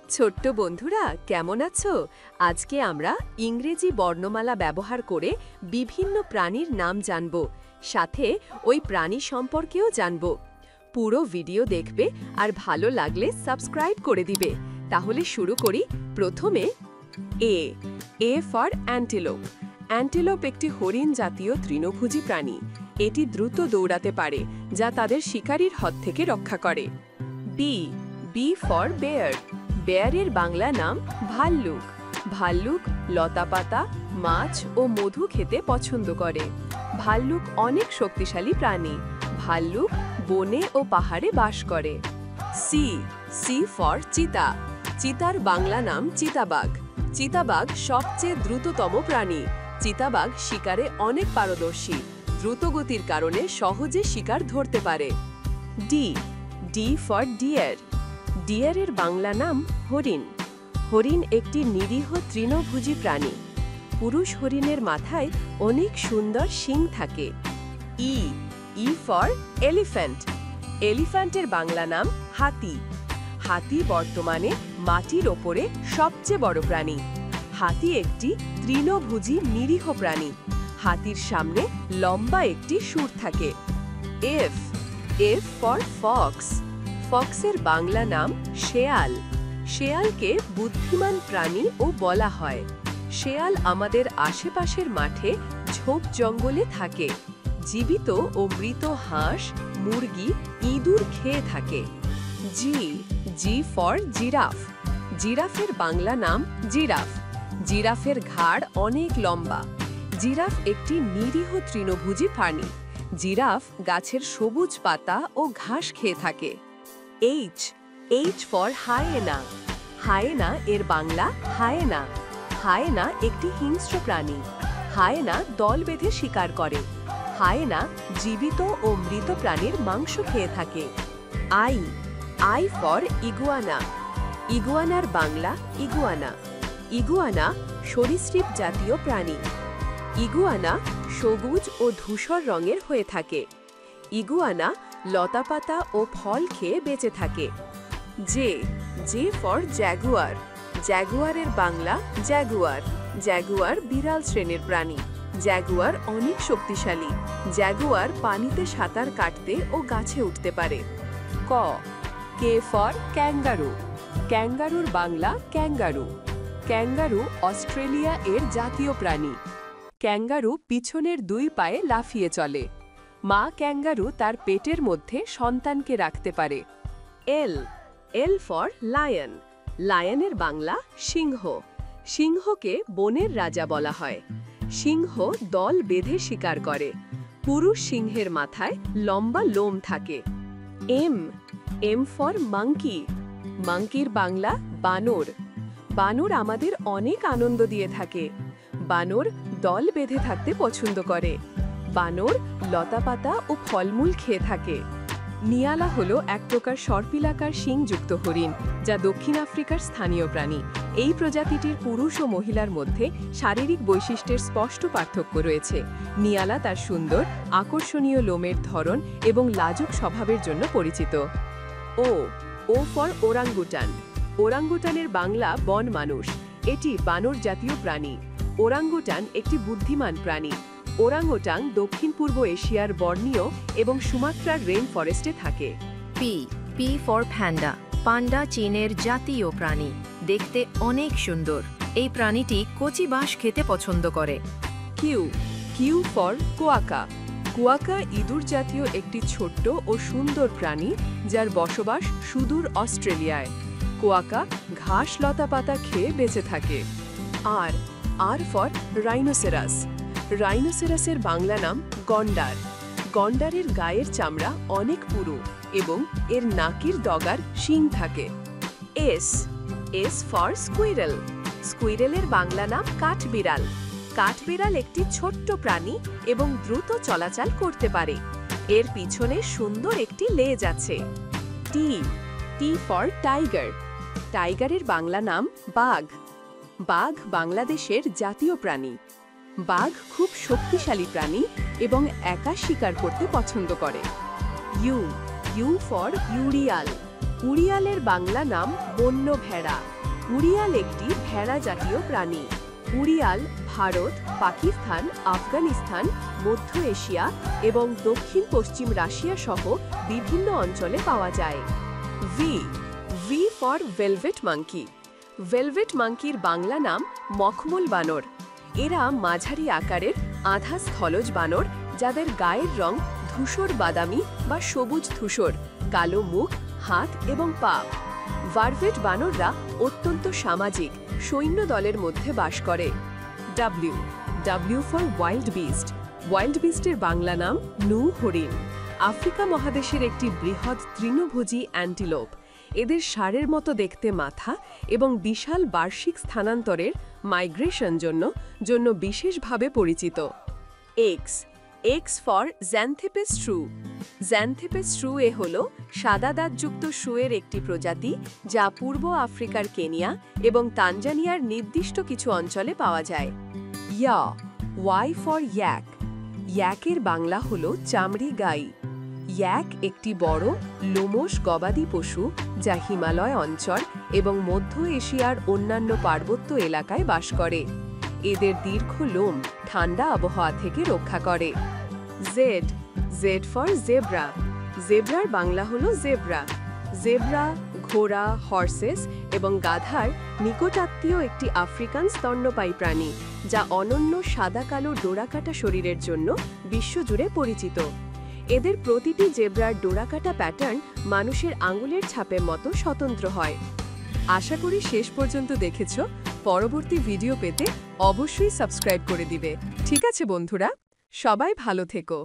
ছোট্ট বন্ধুরা কেমন আছো? আজকে আমরা ইংরেজি বর্ণমালা ব্যবহার করে বিভিন্ন প্রাণীর নাম জানব, সাথে ওই প্রাণী সম্পর্কেও জানব। পুরো ভিডিও দেখবে আর ভালো লাগলে সাবস্ক্রাইব করে দিবে। তাহলে শুরু করি। প্রথমে এ ফর অ্যান্টিলোপ। অ্যান্টিলোপ একটি হরিণ জাতীয় তৃণভোজী প্রাণী। এটি দ্রুত দৌড়াতে পারে, যা তাদের শিকারীর হাত থেকে রক্ষা করে। B for bear. বেয়ারের বাংলা নাম ভাল্লুক। ভাল্লুক লতাপাতা, মাছ ও মধু খেতে পছন্দ করে। ভাল্লুক অনেক শক্তিশালী প্রাণী। ভাল্লুক বনে ও পাহাড়ে বাস করে। সি ফর চিতা। চিতার বাংলা নাম চিতাবাঘ। চিতাবাঘ সবচেয়ে দ্রুততম প্রাণী। চিতাবাঘ শিকারে অনেক পারদর্শী। দ্রুতগতির কারণে সহজে শিকার ধরতে পারে। D for deer. ডিয়ারের বাংলা নাম হরিণ। হরিণ একটি নিরীহ তৃণভোজী প্রাণী। পুরুষ হরিণের মাথায় অনেক সুন্দর শিং থাকে। E for elephant. এলিফ্যান্টের বাংলা নাম হাতি। হাতি বর্তমানে মাটির ওপরে সবচেয়ে বড় প্রাণী। হাতি একটি তৃণভোজী নিরীহ প্রাণী। হাতির সামনে লম্বা একটি শুঁড় থাকে। F for fox. ফক্সের বাংলা নাম শেয়াল। শেয়ালকে বুদ্ধিমান প্রাণী ও বলা হয়। শেয়াল আমাদের আশেপাশের মাঠে ঝোপ জঙ্গলে থাকে। জীবিত ও মৃত হাঁস, মুরগি, ইঁদুর খেয়ে থাকে। G for giraffe. জিরাফের বাংলা নাম জিরাফ। জিরাফের ঘাড় অনেক লম্বা। জিরাফ একটি নিরীহ তৃণভোজী প্রাণী। জিরাফ গাছের সবুজ পাতা ও ঘাস খেয়ে থাকে। H for hyena. হায়েনা এর বাংলা হায়েনা। হায়েনা একটি হিংস্র প্রাণী। হায়েনা দল বেঁধে শিকার করে। হায়েনা জীবিত ও মৃত প্রাণীর মাংস খেয়ে থাকে। I for iguana. ইগুয়ানার বাংলা ইগুয়ানা। ইগুয়ানা সরীসৃপ জাতীয় প্রাণী। ইগুয়ানা সবুজ ও ধূসর রঙের হয়ে থাকে। ইগুয়ানা লতাপাতা ও ফল খেয়ে বেঁচে থাকে। J for jaguar. জ্যাগুয়ারের বাংলা জ্যাগুয়ার। জ্যাগুয়ার বিড়াল শ্রেণীর প্রাণী। জ্যাগুয়ার অনেক শক্তিশালী। জ্যাগুয়ার পানিতে সাঁতার কাটতে ও গাছে উঠতে পারে। K for kangaroo. ক্যাঙ্গারুর বাংলা ক্যাঙ্গারু। ক্যাঙ্গারু অস্ট্রেলিয়া এর জাতীয় প্রাণী। ক্যাঙ্গারু পিছনের দুই পায়ে লাফিয়ে চলে। মা ক্যাঙ্গারু তার পেটের মধ্যে সন্তানকে রাখতে পারে। L for lion. লায়নের বাংলা সিংহ। সিংহকে বনের রাজা বলা হয়। সিংহ দল বেঁধে শিকার করে। পুরুষ সিংহের মাথায় লম্বা লোম থাকে। M for monkey. মাঙ্কির বাংলা বানর। বানর আমাদের অনেক আনন্দ দিয়ে থাকে। বানর দল বেঁধে থাকতে পছন্দ করে। বানর লতাপাতা ও ফলমূল খেয়ে থাকে। নিয়ালা হলো এক প্রকার সর্পিলাকার শিংযুক্ত হরিণ, যা দক্ষিণ আফ্রিকার স্থানীয় প্রাণী। এই প্রজাতিটির পুরুষ ও মহিলার মধ্যে শারীরিক বৈশিষ্ট্যের স্পষ্ট পার্থক্য রয়েছে। নিয়ালা তার সুন্দর, আকর্ষণীয় লোমের ধরন এবং লাজুক স্বভাবের জন্য পরিচিত। O for ওরাঙ্গুটান। ওরাঙ্গুটানের বাংলা বন মানুষ। এটি বানর জাতীয় প্রাণী। ওরাঙ্গুটান একটি বুদ্ধিমান প্রাণী। ওরাংওটাং দক্ষিণ পূর্ব এশিয়ার বর্নিও এবং সুমাত্রার রেন ফরেস্টে থাকে। P for panda. পান্ডা চীনের জাতীয় প্রাণী। দেখতে অনেক সুন্দর। এই প্রাণীটি কচি বাঁশ খেতে পছন্দ করে। Q for কুয়াকা। কুয়াকা ইঁদুর জাতীয় একটি ছোট্ট ও সুন্দর প্রাণী, যার বসবাস সুদূর অস্ট্রেলিয়ায়। কুয়াকা ঘাস লতাপাতা খেয়ে বেঁচে থাকে। আর ফর রাইনোসেরাস। রাইনোসেরাসের বাংলা নাম গন্ডার। গন্ডারের গায়ের চামড়া অনেক পুরু এবং এর নাকের ডগার শিং থাকে। S for squirrel. স্কুইরেলের বাংলা নাম কাঠবিড়াল। কাঠবিড়াল একটি ছোট্ট প্রাণী এবং দ্রুত চলাচল করতে পারে। এর পিছনে সুন্দর একটি লেজ আছে। T for tiger. টাইগারের বাংলা নাম বাঘ। বাঘ বাংলাদেশের জাতীয় প্রাণী। বাঘ খুব শক্তিশালী প্রাণী এবং একা শিকার করতে পছন্দ করে। U for urial. উড়িয়ালের বাংলা নাম বন্য ভেড়া। উড়িয়াল একটি ভেড়া জাতীয় প্রাণী। উড়িয়াল ভারত, পাকিস্তান, আফগানিস্তান, মধ্য এশিয়া এবং দক্ষিণ পশ্চিম রাশিয়া সহ বিভিন্ন অঞ্চলে পাওয়া যায়। V for velvet monkey. Velvet মাঙ্কির বাংলা নাম মখমল বানর। এরা মাঝারি আকারের আধা স্থলজ বানর, যাদের গায়ের রং ধূসর বাদামি বা সবুজ ধূসর, কালো মুখ, হাত এবং পা। ভারভেট বানররা অত্যন্ত সামাজিক সৈন্য দলের মধ্যে বাস করে। W for wildebeest. ওয়াইল্ড বিস্টের বাংলা নাম নূ হরিণ। আফ্রিকা মহাদেশের একটি বৃহৎ তৃণভোজী অ্যান্টিলোপ। এদের ষাঁড়ের মতো দেখতে মাথা এবং বিশাল বার্ষিক স্থানান্তরের মাইগ্রেশন জন্য বিশেষভাবে পরিচিত। X for জ্যান্থেপেস শ্রু। জ্যান্থেপেস শ্রু হল সাদা দাঁতযুক্ত শুঁয়ের একটি প্রজাতি, যা পূর্ব আফ্রিকার কেনিয়া এবং তানজানিয়ার নির্দিষ্ট কিছু অঞ্চলে পাওয়া যায়। Y for yak. ইয়াকের বাংলা হল চামড়ি গাই। ইয়াক একটি বড় লোমশ গবাদি পশু, যা হিমালয় অঞ্চল এবং মধ্য এশিয়ার অন্যান্য পার্বত্য এলাকায় বাস করে। এদের দীর্ঘ লোম ঠান্ডা আবহাওয়া থেকে রক্ষা করে। Z for zebra. জেব্রার বাংলা হলো জেব্রা। জেব্রা ঘোড়া, হর্সেস এবং গাধার নিকটাত্মীয় একটি আফ্রিকান স্তন্যপায়ী প্রাণী, যা অনন্য সাদা কালো ডোরাকাটা শরীরের জন্য বিশ্বজুড়ে পরিচিত। এদের প্রতিটি জেব্রার ডোরাকাটা প্যাটার্ন মানুষের আঙুলের ছাপের মতো স্বতন্ত্র হয়। আশা করি শেষ পর্যন্ত দেখেছ। পরবর্তী ভিডিও পেতে অবশ্যই সাবস্ক্রাইব করে দিবে। ঠিক আছে বন্ধুরা, সবাই ভালো থেকো।